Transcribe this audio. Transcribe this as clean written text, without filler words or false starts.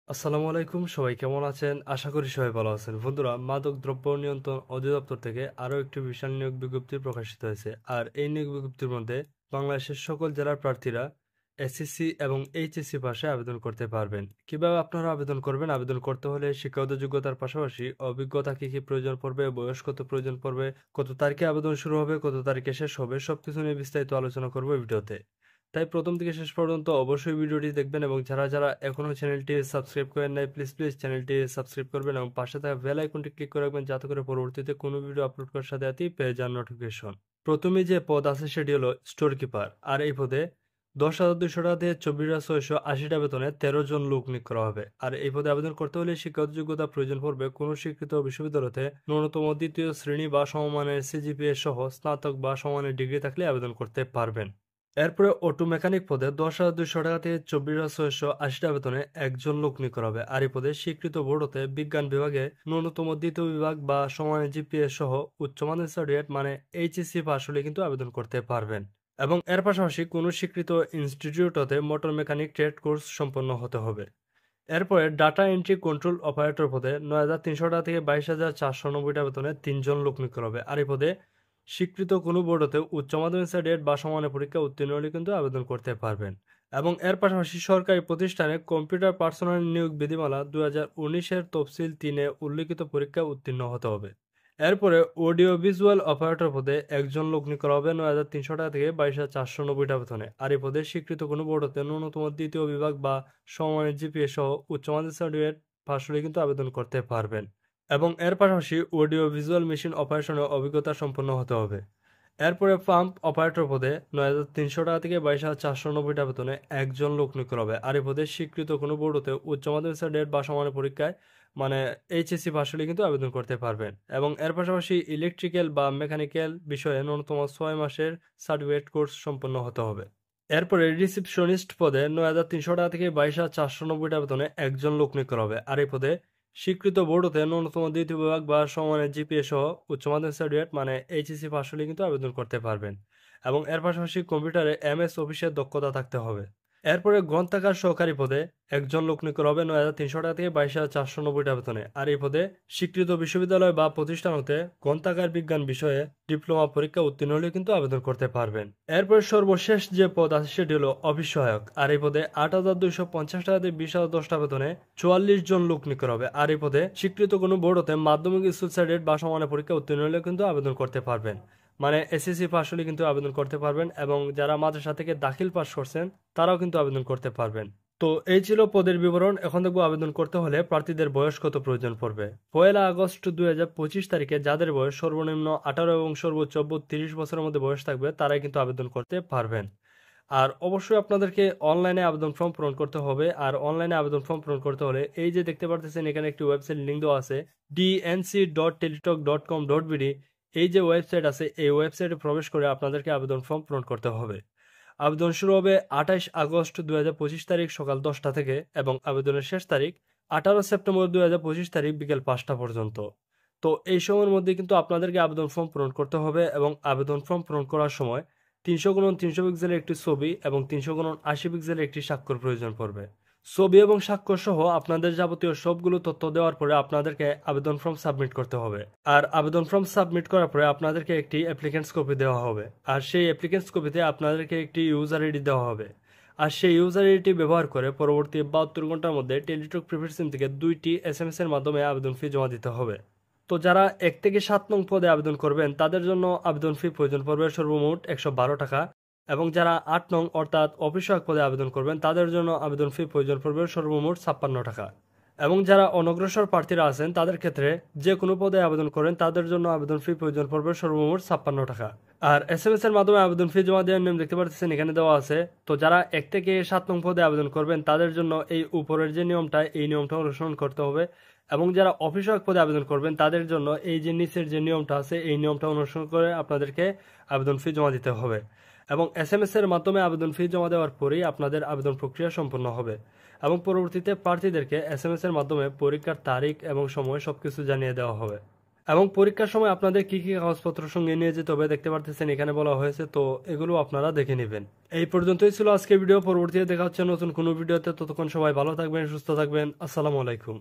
আসসালামু আলাইকুম, সবাই কেমন আছেন? আশা করি সবাই ভালো আছেন। বন্ধুরা, মাদক দ্রব্য নিয়ন্ত্রণ অধিদপ্তর থেকে আরও একটি বিশাল নিয়োগ বিজ্ঞপ্তি প্রকাশিত হয়েছে। আর এই নিয়োগ বিজ্ঞপ্তির মধ্যে বাংলাদেশের সকল জেলার প্রার্থীরা এসএসসি এবং এইচএসসি পাশে আবেদন করতে পারবেন। কিভাবে আপনারা আবেদন করবেন? আবেদন করতে হলে শিক্ষাগত যোগ্যতার পাশাপাশি অভিজ্ঞতা কী কী প্রয়োজন পড়বে, বয়স কত প্রয়োজন পড়বে, কত তারিখে আবেদন শুরু হবে, কত তারিখে শেষ হবে, সবকিছু নিয়ে বিস্তারিত আলোচনা করব এই ভিডিওতে। তাই প্রথম থেকে শেষ পর্যন্ত অবশ্যই ভিডিওটি দেখবেন এবং যারা যারা এখনও চ্যানেলটি সাবস্ক্রাইব করেন নাই, প্লিজ চ্যানেলটি সাবস্ক্রাইব করবেন এবং পাশে থাকা বেল আইকনটি ক্লিক করে রাখবেন, যাতে করে পরবর্তীতে কোনো ভিডিও আপলোড করার সাথে সাথেই পেয়ে যান নোটিফিকেশন। প্রথমে যে পদ আছে সেটি হলো স্টোর কিপার। আর এই পদে 10,200 টাকা থেকে 24,680 বেতনে 13 জন লোক নিয়োগ করা হবে। আর এই পদে আবেদন করতে হলে শিক্ষাগত যোগ্যতা প্রয়োজন পড়বে কোনো স্বীকৃত বিশ্ববিদ্যালয়তে ন্যূনতম দ্বিতীয় শ্রেণী বা সমমানের সিজিপিএ সহ স্নাতক বা সমমানের ডিগ্রি থাকলে আবেদন করতে পারবেন। এরপরে অটো মেকানিক পদে 10,200 টাকা থেকে 24,680 বেতনে একজন লোক নিয়োগ করা হবে। আর এই পদে স্বীকৃত বোর্ড হতে বিজ্ঞান বিভাগে ন্যূনতম দ্বিতীয় বিভাগ বা সমানের জিপিএ সহ উচ্চমানের সার্টিফিকেট মানে এইচএসসি পাস হলে কিন্তু আবেদন করতে পারবেন। এবং এর পাশাপাশি কোনো স্বীকৃত ইনস্টিটিউট হতে মোটর মেকানিক ট্রেড কোর্স সম্পন্ন হতে হবে। এরপরে ডাটা এন্ট্রি কন্ট্রোল অপারেটর পদে 9,300 টাকা থেকে 22,490 টাকা বেতনে 3 জন লোক নিয়োগ করা হবে। আর এই পদে স্বীকৃত কোনো বোর্ড হতে উচ্চ মাধ্যমিক সার্টিফিকেট বা সমানের পরীক্ষা উত্তীর্ণ হলে কিন্তু আবেদন করতে পারবেন। এবং এর পাশাপাশি সরকারি প্রতিষ্ঠানে কম্পিউটার পার্সোনাল নিয়োগ বিধিমালা 2019-এর তফসিল 3-এ উল্লিখিত পরীক্ষা উত্তীর্ণ হতে হবে। এরপরে অডিও ভিজুয়াল অপারেটর পদে একজন লোক নিয়োগ করা হবে 9,300 টাকা থেকে 22,490 টাকা বেতনে। আর এই পদে স্বীকৃত কোনো বোর্ড হতে ন্যূনতম দ্বিতীয় বিভাগ বা সমমানের জিপিএ সহ উচ্চ মাধ্যমিক সার্টিফিকেট পাস হলে কিন্তু আবেদন করতে পারবেন। এবং এর পাশাপাশি অডিও ভিজুয়াল মেশিন অপারেশনে অভিজ্ঞতা সম্পন্ন হতে হবে। এরপরে পাম্প অপারেটর পদে 9,300 টাকা থেকে 22,490 টাকা বেতনে একজন লোক নিয়োগ করা হবে। আর এই পদে স্বীকৃত কোনো বোর্ড হতে উচ্চ মাধ্যমিক সার্টিফিকেট বা সমানের পরীক্ষায় মানে এইচএসসি পাস হলে কিন্তু আবেদন করতে পারবেন। এবং এর পাশাপাশি ইলেকট্রিক্যাল বা মেকানিক্যাল বিষয়ে ন্যূনতম 6 মাসের সার্টিফিকেট কোর্স সম্পন্ন হতে হবে। এরপরে রিসিপশনিস্ট পদে 9,300 টাকা থেকে 22,490 টাকা বেতনে একজন লোক নিয়োগ করা হবে। আর এই পদে স্বীকৃত বোর্ড হতে ন্যূনতম দ্বিতীয় বিভাগ বা সমানের জিপিএ সহ উচ্চ মাধ্যমিক সার্টিফিকেট মানে এইচএসসি পাস হলে কিন্তু আবেদন করতে পারবেন। এবং এর পাশাপাশি কম্পিউটারে এমএস অফিসের দক্ষতা থাকতে হবে। এরপরে গ্রন্থাগার সহকারী পদে একজন লোক নিয়োগ করা হবে 9,300 টাকা থেকে 22,490 টাকা বেতনে। আর এই পদে স্বীকৃত বিশ্ববিদ্যালয় বা প্রতিষ্ঠান হতে গ্রন্থাগার বিজ্ঞান বিষয়ে ডিপ্লোমা পরীক্ষা উত্তীর্ণ হলে কিন্তু আবেদন করতে পারবেন। এরপরে সর্বশেষ যে পদ আছে সেটি হলো অফিস সহায়ক। আর এই পদে 8,250 টাকা থেকে 20,010 টাকা বেতনে 44 জন লোক নিয়োগ করা হবে। আর এই পদে স্বীকৃত কোনো বোর্ড হতে মাধ্যমিক স্কুল সার্টিফিকেট বা সমানের পরীক্ষা উত্তীর্ণ হলে কিন্তু আবেদন করতে পারবেন। মানে এসএসসি পাস হলে কিন্তু আবেদন করতে পারবেন এবং যারা মাদ্রাসা থেকে দাখিল পাস করছেন তারাও কিন্তু আবেদন করতে পারবেন। তো এই ছিল পদের বিবরণ। এখন দেখবো আবেদন করতে হলে প্রার্থীদের বয়স কত প্রয়োজন পড়বে। 1 আগস্ট 2025 তারিখে যাদের বয়স সর্বনিম্ন 18 এবং সর্বোচ্চ 32 বছরের মধ্যে বয়স থাকবে তারাই কিন্তু আবেদন করতে পারবেন। আর অবশ্যই আপনাদেরকে অনলাইনে আবেদন ফর্ম পূরণ করতে হবে। আর অনলাইনে আবেদন ফর্ম পূরণ করতে হলে এই যে দেখতে পারতেছেন এখানে একটি ওয়েবসাইট লিঙ্ক দেওয়া আছে dnc.teletalk.com.bd। এই যে ওয়েবসাইট আছে এই ওয়েবসাইটে প্রবেশ করে আপনাদেরকে আবেদন ফর্ম পূরণ করতে হবে। আবেদন শুরু হবে 28 আগস্ট 2025 তারিখ সকাল 10টা থেকে এবং আবেদনের শেষ তারিখ 18 সেপ্টেম্বর 2025 তারিখ বিকেল 5টা পর্যন্ত। তো এই সময়ের মধ্যে কিন্তু আপনাদেরকে আবেদন ফর্ম পূরণ করতে হবে এবং আবেদন ফর্ম পূরণ করার সময় 300x300 পিক্সেলের একটি ছবি এবং 300x80 পিক্সেলের একটি স্বাক্ষর প্রয়োজন পড়বে। ছবি এবং স্বাক্ষর সহ আপনাদের যাবতীয় সবগুলো তথ্য দেওয়ার পরে আপনাদেরকে আবেদন ফর্ম সাবমিট করতে হবে। আর আবেদন ফর্ম সাবমিট করার পরে আপনাদেরকে একটি অ্যাপ্লিকেন্টস কপি দেওয়া হবে। আর সেই অ্যাপ্লিকেন্টস কপিতে আপনাদেরকে একটি ইউজার আইডি দেওয়া হবে। আর সেই ইউজার আইডিটি ব্যবহার করে পরবর্তী 72 ঘন্টার মধ্যে টেলিটক প্রিপেড সিম থেকে 2টি এসএমএস এর মাধ্যমে আবেদন ফি জমা দিতে হবে। তো যারা 1 থেকে 7 নং পদে আবেদন করবেন তাদের জন্য আবেদন ফি প্রয়োজন পড়বে সর্বমোট 112 টাকা। এবং যারা 8 নং অর্থাৎ অফিস সহায়ক পদে আবেদন করবেন তাদের জন্য আবেদন ফি প্রয়োজন পড়বে সর্বমোট 56 টাকা। এবং যারা অনগ্রসর প্রার্থীরা আছেন তাদের ক্ষেত্রে যে কোনো পদে আবেদন করেন তাদের জন্য আবেদন ফি প্রয়োজন পড়বে সর্বমোট 56 টাকা। আর এসএমএস এর মাধ্যমে আবেদন ফি জমা দেওয়ার নিয়ম দেখতে পাচ্ছেন এখানে দেওয়া আছে। তো যারা 1 থেকে 7 নং পদে আবেদন করবেন তাদের জন্য এই উপরের যে নিয়মটা এই নিয়মটা অনুসরণ করতে হবে। এবং যারা অফিস সহায়ক পদে আবেদন করবেন তাদের জন্য এই যে নিচের যে নিয়মটা আছে এই নিয়মটা অনুসরণ করে আপনাদেরকে আবেদন ফি জমা দিতে হবে। এবং এসএমএস এর মাধ্যমে আবেদন ফি জমা দেওয়ার পরেই আপনাদের আবেদন প্রক্রিয়া সম্পন্ন হবে। এবং পরবর্তীতে প্রার্থীদেরকে এসএমএস এর মাধ্যমে পরীক্ষার তারিখ এবং সময় সবকিছু জানিয়ে দেওয়া হবে। এবং পরীক্ষার সময় আপনাদের কি কি কাগজপত্র সঙ্গে নিয়ে যেতে হবে দেখতে পারতেছেন এখানে বলা হয়েছে, তো এগুলো আপনারা দেখে নেবেন। এই পর্যন্তই ছিল আজকের ভিডিও। পরবর্তীতে দেখা হচ্ছে নতুন কোনো ভিডিওতে। ততক্ষণ সবাই ভালো থাকবেন, সুস্থ থাকবেন। আসসালামু আলাইকুম।